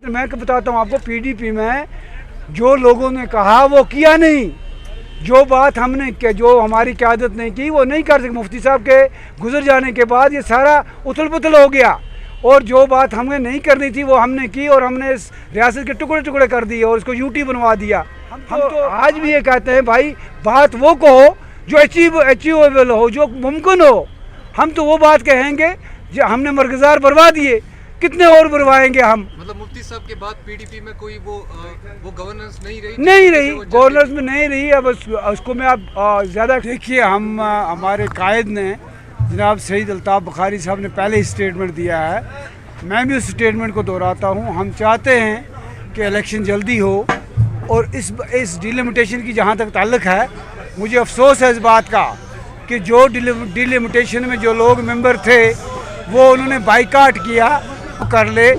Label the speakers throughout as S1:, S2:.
S1: मैं बताता हूँ आपको, पीडीपी में जो लोगों ने कहा वो किया नहीं, जो बात हमने जो हमारी क़यादत नहीं की वो नहीं कर सके। मुफ्ती साहब के गुजर जाने के बाद ये सारा उथल पुथल हो गया, और जो बात हमें नहीं करनी थी वो हमने की, और हमने इस रियासत के टुकड़े टुकड़े कर दिए और इसको यूटी बनवा दिया। हम तो आज भी ये कहते हैं भाई, बात वो कहो जो अचीवेबल हो, जो मुमकिन हो। हम तो वो बात कहेंगे जो हमने मरकज़ार बरवा दिए, कितने और बरवाएंगे हम।
S2: मतलब मुफ्ती साहब के बाद पीडीपी में कोई वो गवर्नेंस नहीं
S1: रही गवर्नेंस में नहीं रही। अब उसको मैं आप ज़्यादा देखिए, हम हमारे कायद ने जनाब सईद अल्ताफ़ बुखारी साहब ने पहले ही स्टेटमेंट दिया है, मैं भी उस स्टेटमेंट को दोहराता हूँ। हम चाहते हैं कि इलेक्शन जल्दी हो, और इस डिलिमिटेशन की जहाँ तक ताल्लुक़ है, मुझे अफसोस है इस बात का कि जो डिलिमिटेशन में जो लोग मेंबर थे वो उन्होंने बाइकाट किया। कर ले,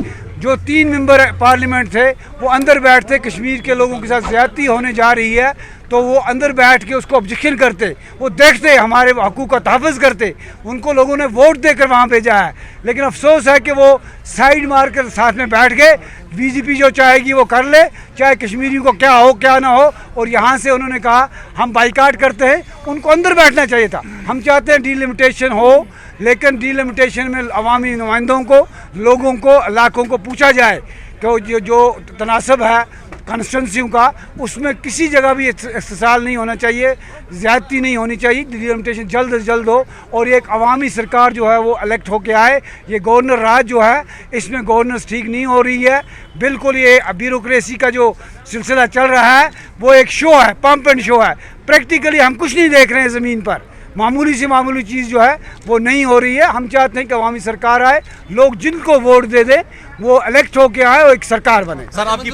S1: जो 3 मेंबर पार्लियामेंट थे वो अंदर बैठते, कश्मीर के लोगों के साथ ज़्यादती होने जा रही है तो वो अंदर बैठ के उसको ऑब्जेक्शन करते, वो देखते, हमारे हकूक़ का तहफ़्फ़ुज़ करते। उनको लोगों ने वोट देकर वहाँ भेजा है, लेकिन अफसोस है कि वो साइड मार कर साथ में बैठ गए। बीजेपी जो चाहेगी वो कर ले, चाहे कश्मीरियों को क्या हो क्या ना हो। और यहाँ से उन्होंने कहा हम बाइकाट करते हैं, उनको अंदर बैठना चाहिए था। हम चाहते हैं डिलिमिटेशन हो, लेकिन डिलिमिटेशन में अवामी नुमाइंदों को, लोगों को, इलाकों को पूछा जाए कि जो तनासब है कॉन्स्टिट्यूंसियों का, उसमें किसी जगह भी इस्तेसाल नहीं होना चाहिए, ज़्यादती नहीं होनी चाहिए। डिलिमिटेशन जल्द से जल्द हो और एक अवामी सरकार जो है वो इलेक्ट होके आए। ये गवर्नर राज जो है, इसमें गवर्नेंस ठीक नहीं हो रही है बिल्कुल। ये ब्यूरोक्रेसी का जो सिलसिला चल रहा है वो एक शो है, पंप एंड शो है। प्रैक्टिकली हम कुछ नहीं देख रहे हैं ज़मीन पर, मामूली से मामूली चीज़ जो है वो नहीं हो रही है। हम चाहते हैं कि अवामी सरकार आए, लोग जिनको वोट दे दे वो इलेक्ट होके आए और एक सरकार बने।
S3: सर, आपकी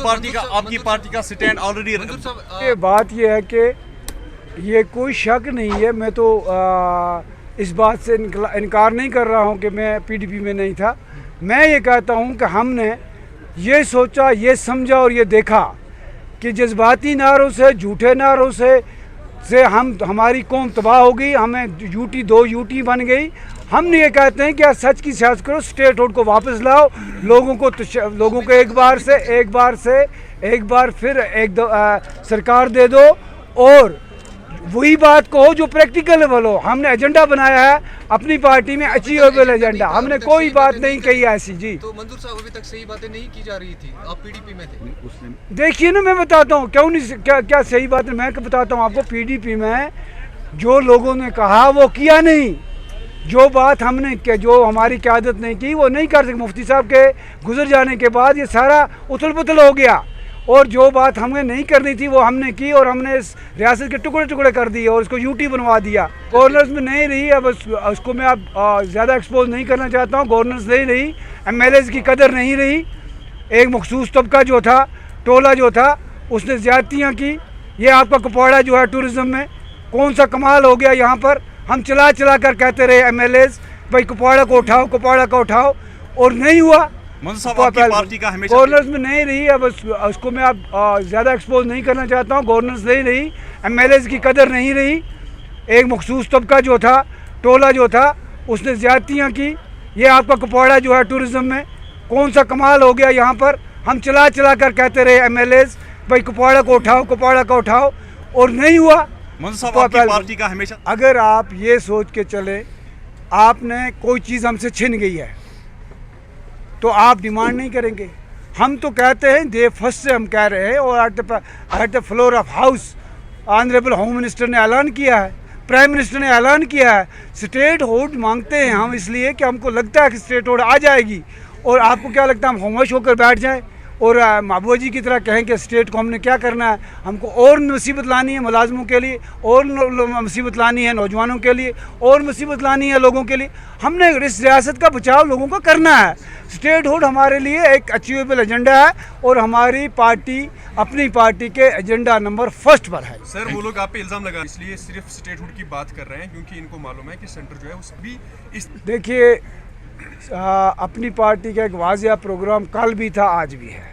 S3: पार्टी का स्टैंड ऑलरेडी,
S1: ये बात ये है कि ये कोई शक नहीं है, मैं तो इस बात से इनकार नहीं कर रहा हूँ कि मैं पीडीपी में नहीं था। मैं ये कहता हूँ कि हमने ये सोचा, ये समझा और ये देखा कि जज्बाती नारों से, झूठे नारों से हमारी कौम तबाह हो गई, हमें यूटी 2 यूटी बन गई। हम ये कहते हैं कि आप सच की सियासत करो, स्टेट होल्ड को वापस लाओ, लोगों को एक बार फिर सरकार दे दो, और वही बात कहो जो प्रैक्टिकल हो। हमने एजेंडा बनाया है अपनी पार्टी में, अचीवेबल एजेंडा, हमने कोई बात नहीं कही ऐसी। जी
S2: तो मंजूर साहब, अभी तक सही बातें नहीं की जा रही थी, आप पीडीपी में थे।
S1: देखिए ना, मैं बताता हूँ क्यों नहीं, क्या सही बात है। मैं बताता हूँ आपको, पीडीपी में जो लोगों ने कहा वो किया नहीं, जो बात हमने जो हमारी क़यादत नहीं की वो नहीं कर सके। मुफ्ती साहब के गुजर जाने के बाद ये सारा उथल पुथल हो गया, और जो बात हमें नहीं करनी थी वो हमने की, और हमने इस रियासत के टुकड़े टुकड़े कर दिए और इसको यूटी बनवा दिया। गवर्नेंस में नहीं रही, अब उसको मैं अब ज़्यादा एक्सपोज नहीं करना चाहता हूँ। गवर्नेंस नहीं रही, एमएलएज़ की कदर नहीं रही। एक मखसूस तबका जो था, टोला जो था, उसने ज़्यादतियाँ की। ये आपका कुपवाड़ा जो है टूरिज़म में कौन सा कमाल हो गया, यहाँ पर हम चला कर कहते रहे एमएलएज़ भाई कुपवाड़ा को उठाओ, और नहीं हुआ।
S3: पार्टी का हमेशा
S1: गवर्नेंस में नहीं रही, अब उसको मैं अब ज़्यादा एक्सपोज नहीं करना चाहता हूँ। गवर्नेंस नहीं रही, एमएलएज़ की कदर नहीं रही। एक मखसूस तबका जो था, टोला जो था, उसने ज़्यादतियाँ की। ये आपका कुपवाड़ा जो है टूरिज़म में कौन सा कमाल हो गया, यहाँ पर हम चला कर कहते रहे एमएलएज़ भाई कुपवाड़ा को उठाओ, और नहीं हुआ।
S3: पार्टी का हमेशा,
S1: अगर आप ये सोच के चले आपने कोई चीज़ हमसे छिन गई है तो आप डिमांड नहीं करेंगे। हम तो कहते हैं डे फर्स्ट से हम कह रहे हैं, और at the floor of house honourable home minister ने ऐलान किया है, प्राइम मिनिस्टर ने ऐलान किया है। स्टेट होल्ड मांगते हैं हम इसलिए कि हमको लगता है कि स्टेट होल्ड आ जाएगी, और आपको क्या लगता है हम खामोश होकर बैठ जाएं और महबूबा जी की तरह कहें कि स्टेट को हमने क्या करना है। हमको और मुसीबत लानी है मुलाजमों के लिए, और मुसीबत लानी है नौजवानों के लिए, और मुसीबत लानी है लोगों के लिए। हमने इस रियासत का बचाव लोगों को करना है। स्टेट होल्ड हमारे लिए एक अचीवेबल एजेंडा है, और हमारी पार्टी अपनी पार्टी के एजेंडा नंबर 1 पर है।
S4: सर, वो लोग आप पे इल्ज़ाम लगा इसलिए सिर्फ स्टेट हुड की बात कर रहे हैं क्योंकि इनको मालूम है कि सेंटर जो है उस भी इस
S1: देखिए, अपनी पार्टी का एक वाज़िया प्रोग्राम कल भी था, आज भी है।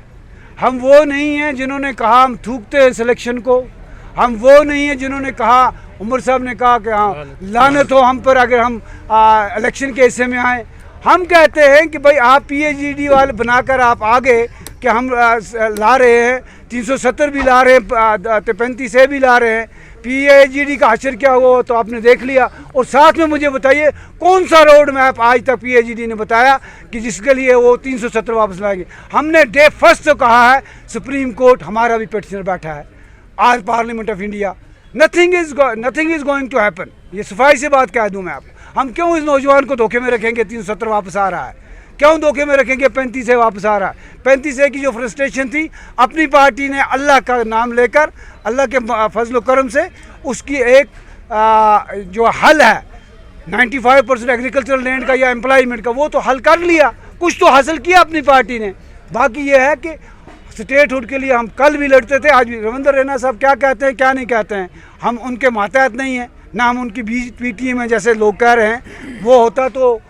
S1: हम वो नहीं हैं जिन्होंने कहा हम थूकते हैं सिलेक्शन को, हम वो नहीं हैं जिन्होंने कहा, उमर साहब ने कहा कि हाँ लानत हो हम पर अगर हम इलेक्शन के हिस्से में आए। हम कहते हैं कि भाई आप पीएचडी वाले बनाकर आप आ गए कि हम ला रहे हैं 370 भी ला रहे हैं, 35 भी ला रहे हैं, PAGD का हशर क्या हुआ तो आपने देख लिया। और साथ में मुझे बताइए कौन सा रोड मैप आज तक PAGD ने बताया कि जिसके लिए वो 370 वापस लाएंगे। हमने डे फर्स्ट से कहा है, सुप्रीम कोर्ट हमारा भी पिटिशनर बैठा है आज parliament of India, nothing is going to happen. ये सफाई से बात कह दूं मैं आपको। हम क्यों इस नौजवान को धोखे में रखेंगे? 370 वापस आ रहा है, क्यों धोखे में रखेंगे? 35 वापस आ रहा है। 35 की जो फ्रस्ट्रेशन थी, अपनी पार्टी ने अल्लाह का नाम लेकर, अल्लाह के फजल करम से उसकी एक जो हल है 95% एग्रीकल्चरल लैंड का या एम्प्लॉयमेंट का, वो तो हल कर लिया, कुछ तो हासिल किया अपनी पार्टी ने। बाकी ये है कि स्टेटहुड के लिए हम कल भी लड़ते थे, आज भी। रविंद्र रैना साहब क्या कहते हैं क्या नहीं कहते हैं, हम उनके मातहत नहीं हैं, ना हम उनकी PTM में जैसे लोग कह रहे हैं। वो होता तो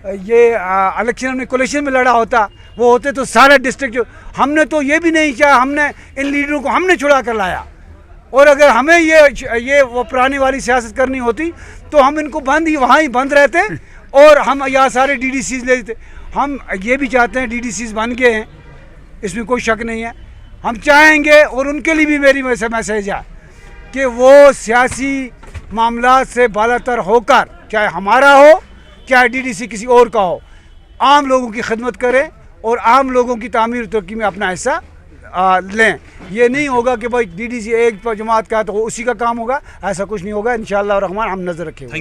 S1: ये इलेक्शन हमने कोलिशन में लड़ा होता, वो होते तो सारे डिस्ट्रिक्ट जो हमने तो ये भी नहीं चाहा, हमने इन लीडरों को हमने छुड़ा कर लाया। और अगर हमें ये वो पुरानी वाली सियासत करनी होती तो हम इनको वहाँ ही बंद रहते और हम यहाँ सारे DDCs ले लेते। हम ये भी चाहते हैं, DDCs बन गए हैं, इसमें कोई शक नहीं है। हम चाहेंगे, और उनके लिए भी मेरी मैसेज है कि वो सियासी मामला से बालातर होकर, चाहे हमारा हो चाहे DDC किसी और का हो, आम लोगों की खिदमत करें और आम लोगों की तामीर तरक्की में अपना हिस्सा लें। ये नहीं होगा कि भाई DDC एक जमात का तो उसी का काम होगा, ऐसा कुछ नहीं होगा। इंशाअल्लाह रहमान हम नज़र रखेंगे।